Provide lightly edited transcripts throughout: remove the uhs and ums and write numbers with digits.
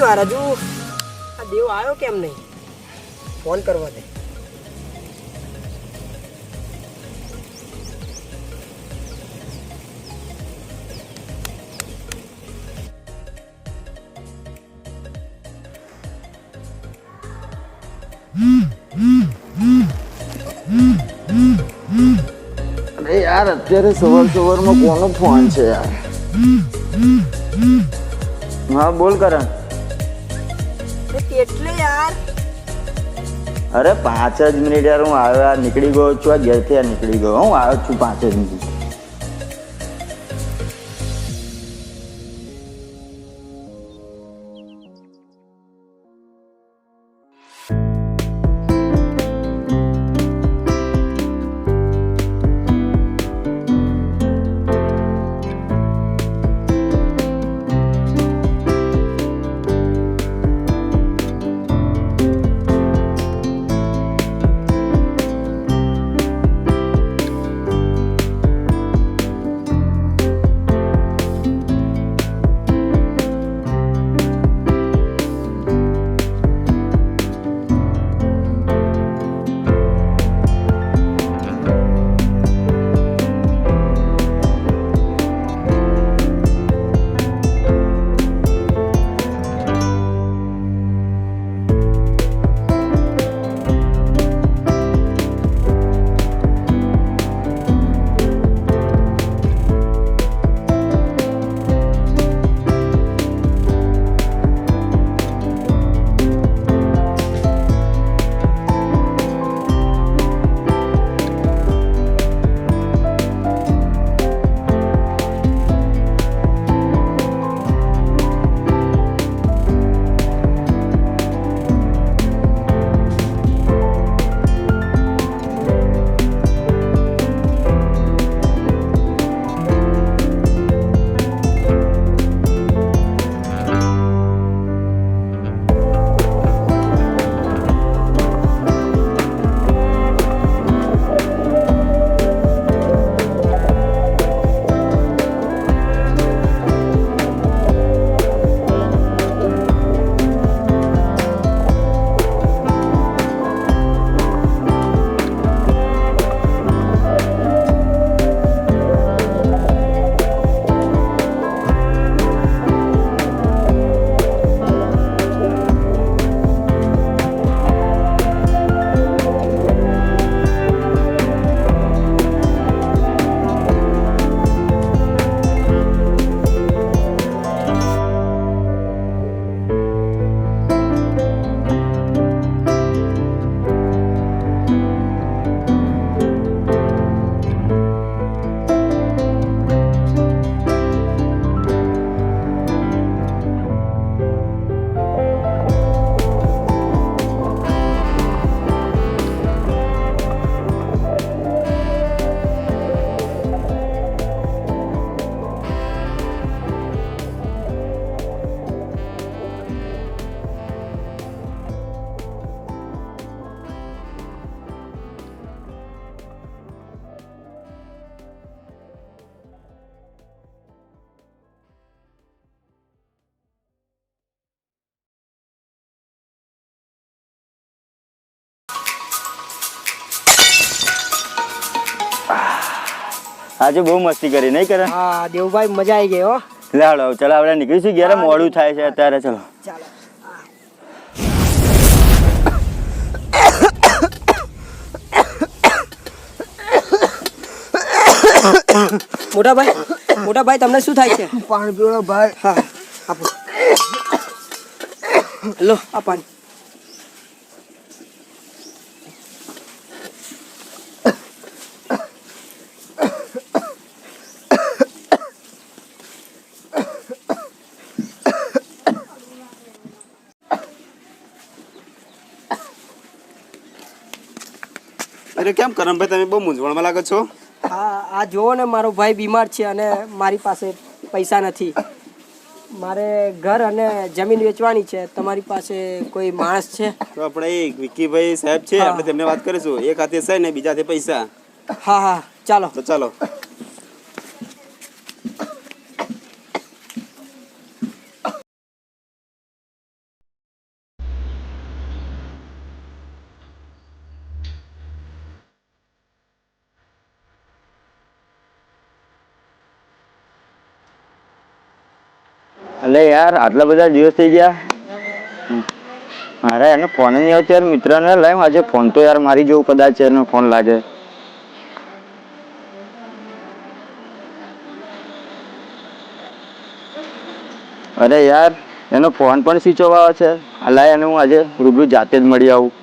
કેટલી વાર હજુ આ દેવ આવ્યો કેમ નહીં? ફોન કરવા દે. અરે યાર અત્યારે સવારમાં કોનો ફોન છે યાર? હા બોલ કરણ. કેટલે યાર? અરે 5 જ મિનિટ યાર, હું આવ્યો નીકળી ગયો છું, આ ઘેરથી નીકળી ગયો, હું આવ્યો છું 5 જ મિનિટ. આજે બહુ મસ્તી કરી નહીં કરે? હા દેવભાઈ મજા આવી ગઈ હો. લાડો ચાલો આપણે નીકળીશું, ઘેર મોડું થાય છે અત્યારે. ચલો ચાલો. મોટા ભાઈ તમને શું થાય છે? પાણી પીવો ભાઈ. હા આપો. લો આ પાણી. અરે કેમ કરમભાઈ, તમે બહુ મૂંઝવણમાં લાગો છો? હા આ જુઓ ને, મારો ભાઈ બીમાર છે અને મારી પાસે પૈસા નથી. મારે ઘર અને જમીન વેચવાની છે. તમારી પાસે કોઈ માણસ છે? તો આપણે વિકીભાઈ સાહેબ છે, આપણે તેમને વાત કરીશું. એક હાથે છે ને બીજા હાથે પૈસા. હા હા ચાલો. તો ચાલો. અલે યાર આટલા બધા દિવસ થઈ ગયા મારે એને ફોન નહીં આવતો યાર. મિત્રને લઈ આજે ફોન તો યાર મારી જેવું કદાચ એનો ફોન લાગે. અરે યાર એનો ફોન પણ સ્વિચ ઓફ આવે છે. લાય એને હું આજે રૂબરૂ જાતે જ મળી આવું.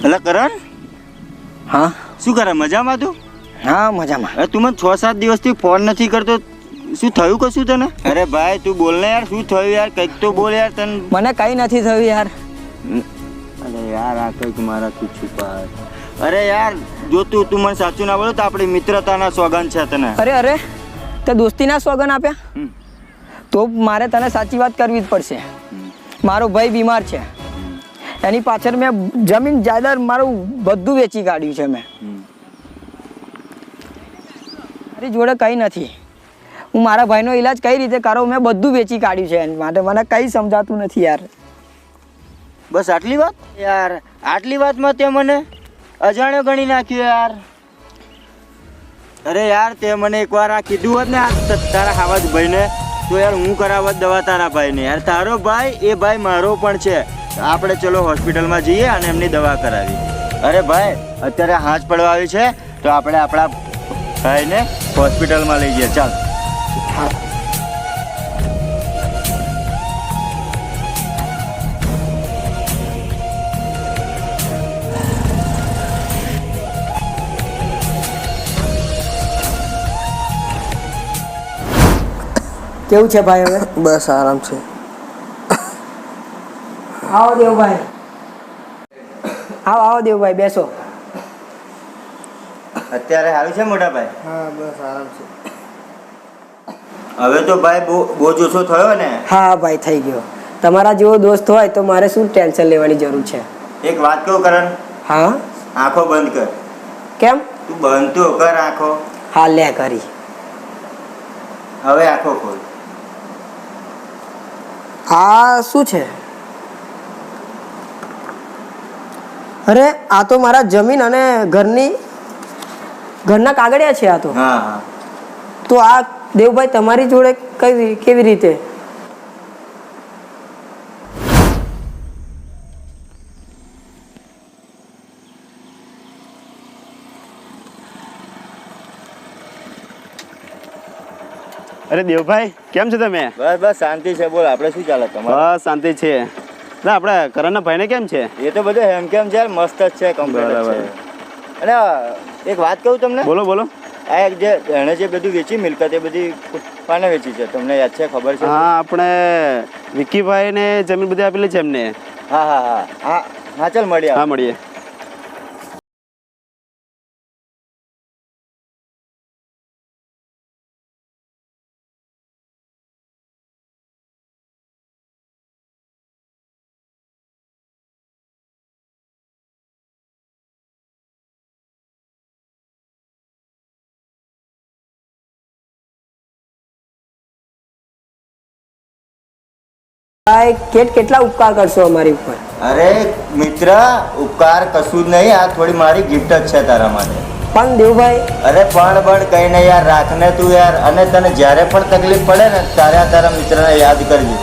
એટલે કરણ હા શું કરે મજામાં તું? હા મજામાં. અરે તું મને 6-7 દિવસથી ફોન નથી કરતો, શું થયું કશું તને? અરે ભાઈ તું બોલ ને યાર, શું થયું યાર? કંઈક તો બોલ યાર. તને મને કંઈ નથી થયું યાર. અરે યાર આ કંઈક મારાથી છુપાય. અરે યાર જો તું મને સાચું ના બોલો તો આપણી મિત્રતાના સોગંદ છે તને. અરે તે દોસ્તીના સોગન આપ્યા તો મારે તને સાચી વાત કરવી જ પડશે. મારો ભાઈ બીમાર છે, એની પાછળ મેં જમીન જાયદાદ મારું બધું વેચી કાઢ્યું છે. મેં મારી જોડે કંઈ નથી. હું મારા ભાઈનો ઈલાજ કઈ રીતે કરું મેં બધું વેચી કાઢ્યું છે. એની માટે મને કંઈ સમજાતું નથી યાર. બસ આટલી વાત? યાર આટલી વાતમાં તે મને અજાણ્યો ગણી નાખ્યો યાર. અરે યાર તે મને એકવાર આ કીધું હોત ને આ તારા ખાવા ભાઈને તો યાર હું કરાવત દવા તારા ભાઈને. યાર તારો ભાઈ એ ભાઈ મારો પણ છે. આપણે ચલો હોસ્પિટલમાં જઈએ અને એમની દવા કરાવી. અરે ભાઈ અત્યારે હાથ પડવા આવી છે તો આપણે આપણા ભાઈને હોસ્પિટલમાં લઈ જઈએ. ચાલ. કેવું છે ભાઈ હવે? બસ આરામ છે. આવો દેવભાઈ, આવો દેવભાઈ, બેસો. અત્યારે સારું છે મોટા ભાઈ? હા બસ આરામ છે. હવે તો ભાઈ બહુ ઓછો થયો ને? હા ભાઈ થઈ ગયો. તમારા જેવો દોસ્ત હોય તો મારે શું ટેન્શન લેવાની જરૂર છે. એક વાત કહું કરણ, હા આંખો બંધ કર. કેમ? તું બંધ તો કર આંખો. હા લે કરી. હવે આંખો ખોલ. આ શું છે? અરે આ તો મારા જમીન અને ઘરના કાગળિયા છે આ તો. હા હા. તો આ દેવભાઈ તમારી જોડે કેવી રીતે? અરે દેવભાઈ કેમ છો તમે? બસ શાંતિ છે. બોલ આપણે શું ચાલે તમારે? બસ શાંતિ છે. એટલે આપણે કરણના ભાઈને કેમ છે? એ તો બધું હેમ કેમ છે મસ્ત જ છે, કમ્પ્લીટ છે. અને એક વાત કહું તમને? બોલો બોલો. આ જે એણે જે બધું વેચી મિલકત એ બધી કોને વેચી છે તમને યાદ છે? ખબર છે? હા આપણે વિક્કીભાઈને જમીન બધી આપેલી છે એમને. હા હા હા હા હા ચાલ મળીએ. હા મળીએ. ભાઈ કેટલા ઉપકાર કરશો અમારી ઉપર? અરે મિત્ર ઉપકાર કશું જ નહીં, આ થોડી મારી ગિફ્ટ જ છે તારા માટે. પણ દેવભાઈ અરે પણ કઈ નહીં યાર, રાખને તું યાર. અને તને જ્યારે પણ તકલીફ પડે ને ત્યારે તારા મિત્રને યાદ કરજે.